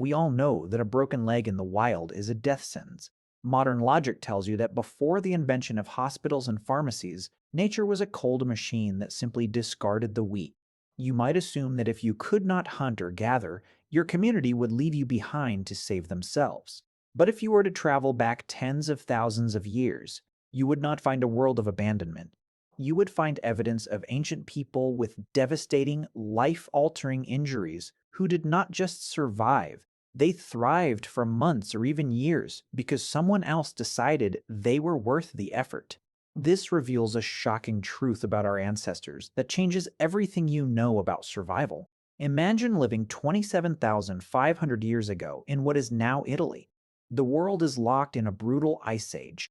We all know that a broken leg in the wild is a death sentence. Modern logic tells you that before the invention of hospitals and pharmacies, nature was a cold machine that simply discarded the weak. You might assume that if you could not hunt or gather, your community would leave you behind to save themselves. But if you were to travel back tens of thousands of years, you would not find a world of abandonment. You would find evidence of ancient people with devastating, life-altering injuries who did not just survive, they thrived for months or even years because someone else decided they were worth the effort. This reveals a shocking truth about our ancestors that changes everything you know about survival. Imagine living 27,500 years ago in what is now Italy. The world is locked in a brutal ice age.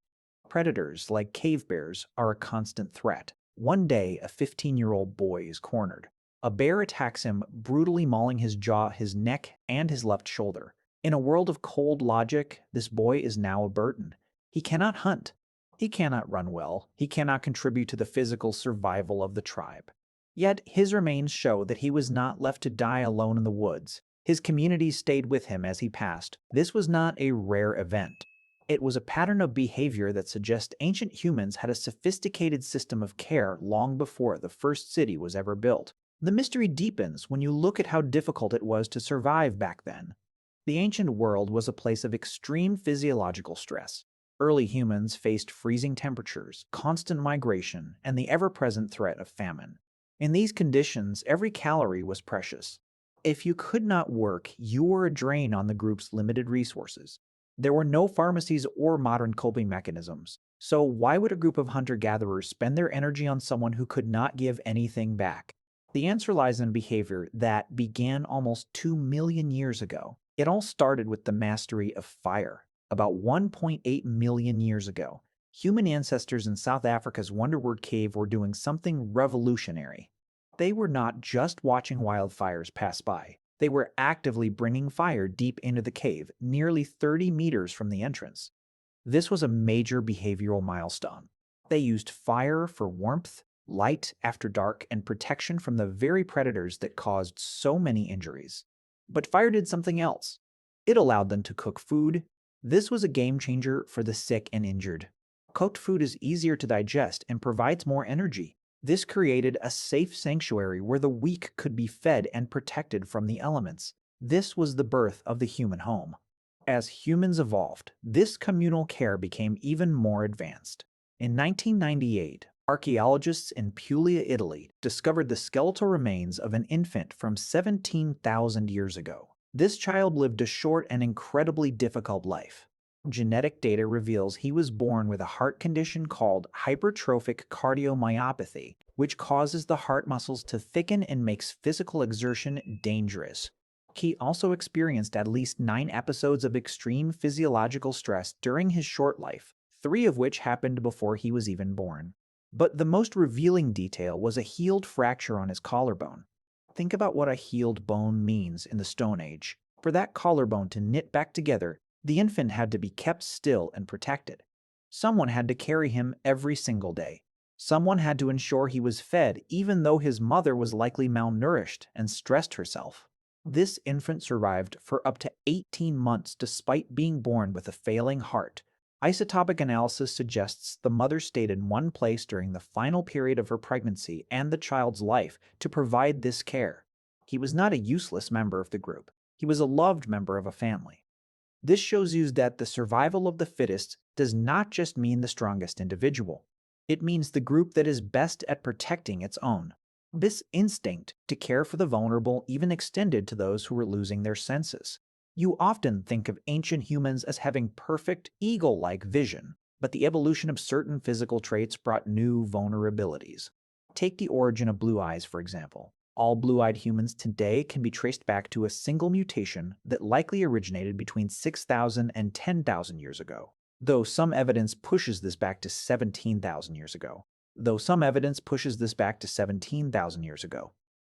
Predators like cave bears are a constant threat. One day, a 15-year-old boy is cornered. A bear attacks him, brutally mauling his jaw, his neck, and his left shoulder. In a world of cold logic, this boy is now a burden. He cannot hunt. He cannot run well. He cannot contribute to the physical survival of the tribe. Yet his remains show that he was not left to die alone in the woods. His community stayed with him as he passed. This was not a rare event. It was a pattern of behavior that suggests ancient humans had a sophisticated system of care long before the first city was ever built. The mystery deepens when you look at how difficult it was to survive back then. The ancient world was a place of extreme physiological stress. Early humans faced freezing temperatures, constant migration, and the ever-present threat of famine. In these conditions, every calorie was precious. If you could not work, you were a drain on the group's limited resources. There were no pharmacies or modern coping mechanisms, so why would a group of hunter-gatherers spend their energy on someone who could not give anything back? The answer lies in behavior that began almost 2 million years ago. It all started with the mastery of fire. About 1.8 million years ago, human ancestors in South Africa's Wonderword Cave were doing something revolutionary. They were not just watching wildfires pass by. They were actively bringing fire deep into the cave, nearly 30 meters from the entrance. This was a major behavioral milestone. They used fire for warmth, light after dark, and protection from the very predators that caused so many injuries. But fire did something else. It allowed them to cook food. This was a game changer for the sick and injured. Cooked food is easier to digest and provides more energy. This created a safe sanctuary where the weak could be fed and protected from the elements. This was the birth of the human home. As humans evolved, this communal care became even more advanced. In 1998, archaeologists in Puglia, Italy, discovered the skeletal remains of an infant from 17,000 years ago. This child lived a short and incredibly difficult life. Genetic data reveals he was born with a heart condition called hypertrophic cardiomyopathy, which causes the heart muscles to thicken and makes physical exertion dangerous. He also experienced at least 9 episodes of extreme physiological stress during his short life, 3 of which happened before he was even born. But the most revealing detail was a healed fracture on his collarbone. Think about what a healed bone means in the Stone Age. For that collarbone to knit back together, the infant had to be kept still and protected. Someone had to carry him every single day. Someone had to ensure he was fed even though his mother was likely malnourished and stressed herself. This infant survived for up to 18 months despite being born with a failing heart. Isotopic analysis suggests the mother stayed in one place during the final period of her pregnancy and the child's life to provide this care. He was not a useless member of the group. He was a loved member of a family. This shows you that the survival of the fittest does not just mean the strongest individual. It means the group that is best at protecting its own. This instinct to care for the vulnerable even extended to those who were losing their senses. You often think of ancient humans as having perfect, eagle-like vision, but the evolution of certain physical traits brought new vulnerabilities. Take the origin of blue eyes, for example. All blue-eyed humans today can be traced back to a single mutation that likely originated between 6,000 and 10,000 years ago, though some evidence pushes this back to 17,000 years ago.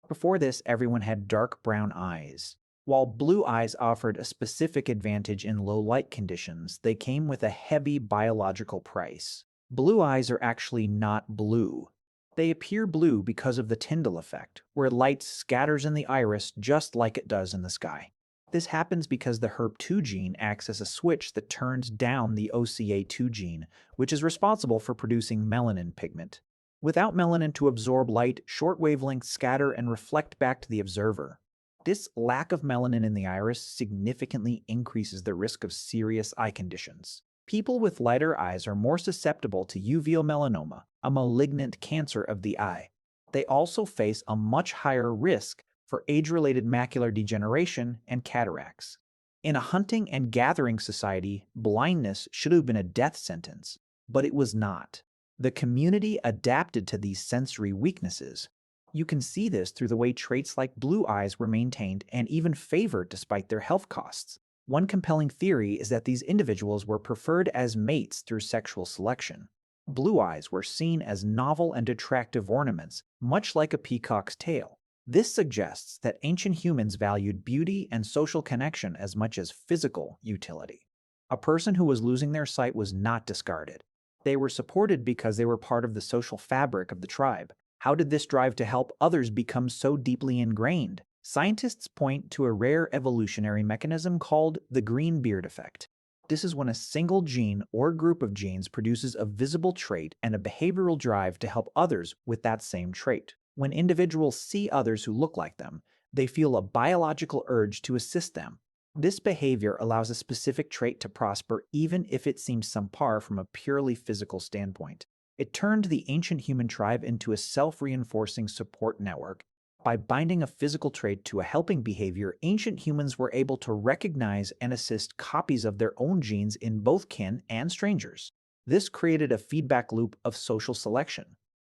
Before this, everyone had dark brown eyes. While blue eyes offered a specific advantage in low light conditions, they came with a heavy biological price. Blue eyes are actually not blue. They appear blue because of the Tyndall effect, where light scatters in the iris just like it does in the sky. This happens because the HERP2 gene acts as a switch that turns down the OCA2 gene, which is responsible for producing melanin pigment. Without melanin to absorb light, short wavelengths scatter and reflect back to the observer. This lack of melanin in the iris significantly increases the risk of serious eye conditions. People with lighter eyes are more susceptible to uveal melanoma, a malignant cancer of the eye. They also face a much higher risk for age-related macular degeneration and cataracts. In a hunting and gathering society, blindness should have been a death sentence, but it was not. The community adapted to these sensory weaknesses. You can see this through the way traits like blue eyes were maintained and even favored despite their health costs. One compelling theory is that these individuals were preferred as mates through sexual selection. Blue eyes were seen as novel and attractive ornaments, much like a peacock's tail. This suggests that ancient humans valued beauty and social connection as much as physical utility. A person who was losing their sight was not discarded. They were supported because they were part of the social fabric of the tribe. How did this drive to help others become so deeply ingrained? Scientists point to a rare evolutionary mechanism called the green beard effect. This is when a single gene or group of genes produces a visible trait and a behavioral drive to help others with that same trait. When individuals see others who look like them, they feel a biological urge to assist them. This behavior allows a specific trait to prosper even if it seems subpar from a purely physical standpoint. It turned the ancient human tribe into a self-reinforcing support network. By binding a physical trait to a helping behavior, ancient humans were able to recognize and assist copies of their own genes in both kin and strangers. This created a feedback loop of social selection.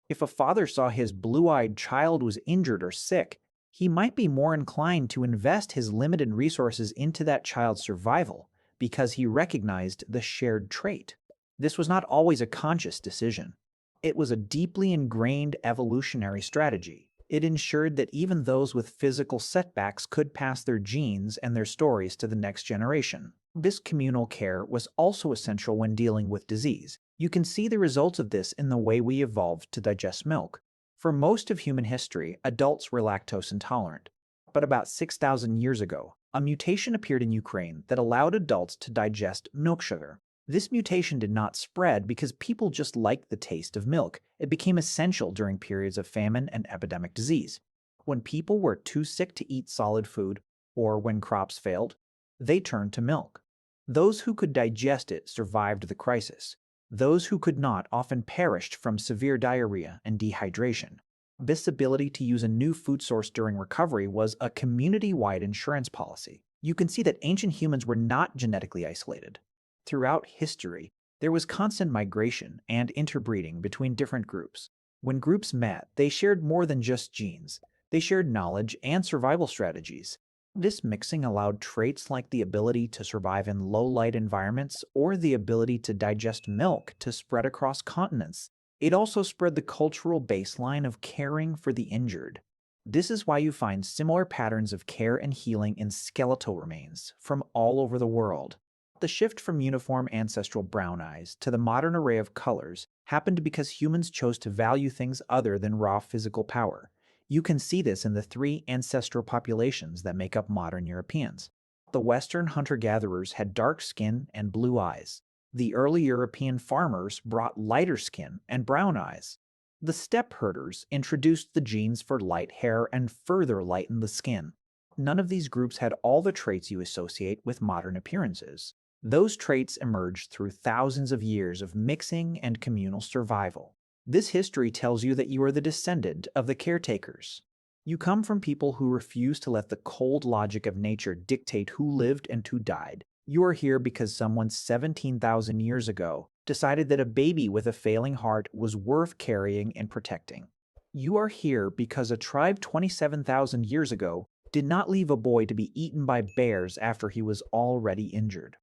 If a father saw his blue-eyed child was injured or sick, he might be more inclined to invest his limited resources into that child's survival because he recognized the shared trait. This was not always a conscious decision. It was a deeply ingrained evolutionary strategy. It ensured that even those with physical setbacks could pass their genes and their stories to the next generation. This communal care was also essential when dealing with disease. You can see the results of this in the way we evolved to digest milk. For most of human history, adults were lactose intolerant. But about 6,000 years ago, a mutation appeared in Ukraine that allowed adults to digest milk sugar. This mutation did not spread because people just liked the taste of milk. It became essential during periods of famine and epidemic disease. When people were too sick to eat solid food, or when crops failed, they turned to milk. Those who could digest it survived the crisis. Those who could not often perished from severe diarrhea and dehydration. This ability to use a new food source during recovery was a community-wide insurance policy. You can see that ancient humans were not genetically isolated. Throughout history, there was constant migration and interbreeding between different groups. When groups met, they shared more than just genes. They shared knowledge and survival strategies. This mixing allowed traits like the ability to survive in low-light environments or the ability to digest milk to spread across continents. It also spread the cultural baseline of caring for the injured. This is why you find similar patterns of care and healing in skeletal remains from all over the world. The shift from uniform ancestral brown eyes to the modern array of colors happened because humans chose to value things other than raw physical power. You can see this in the three ancestral populations that make up modern Europeans. The Western hunter-gatherers had dark skin and blue eyes. The early European farmers brought lighter skin and brown eyes. The steppe herders introduced the genes for light hair and further lightened the skin. None of these groups had all the traits you associate with modern appearances. Those traits emerged through thousands of years of mixing and communal survival. This history tells you that you are the descendant of the caretakers. You come from people who refuse to let the cold logic of nature dictate who lived and who died. You are here because someone 17,000 years ago decided that a baby with a failing heart was worth carrying and protecting. You are here because a tribe 27,000 years ago did not leave a boy to be eaten by bears after he was already injured.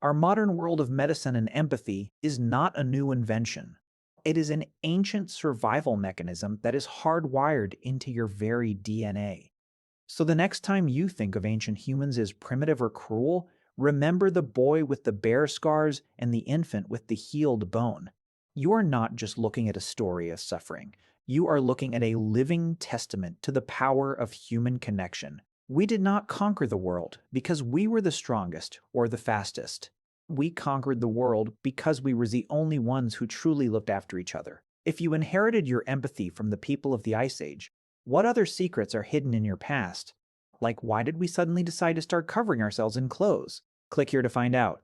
Our modern world of medicine and empathy is not a new invention. It is an ancient survival mechanism that is hardwired into your very DNA. So the next time you think of ancient humans as primitive or cruel, remember the boy with the bear scars and the infant with the healed bone. You are not just looking at a story of suffering. You are looking at a living testament to the power of human connection. We did not conquer the world because we were the strongest or the fastest. We conquered the world because we were the only ones who truly looked after each other. If you inherited your empathy from the people of the Ice Age, what other secrets are hidden in your past? Like, why did we suddenly decide to start covering ourselves in clothes? Click here to find out.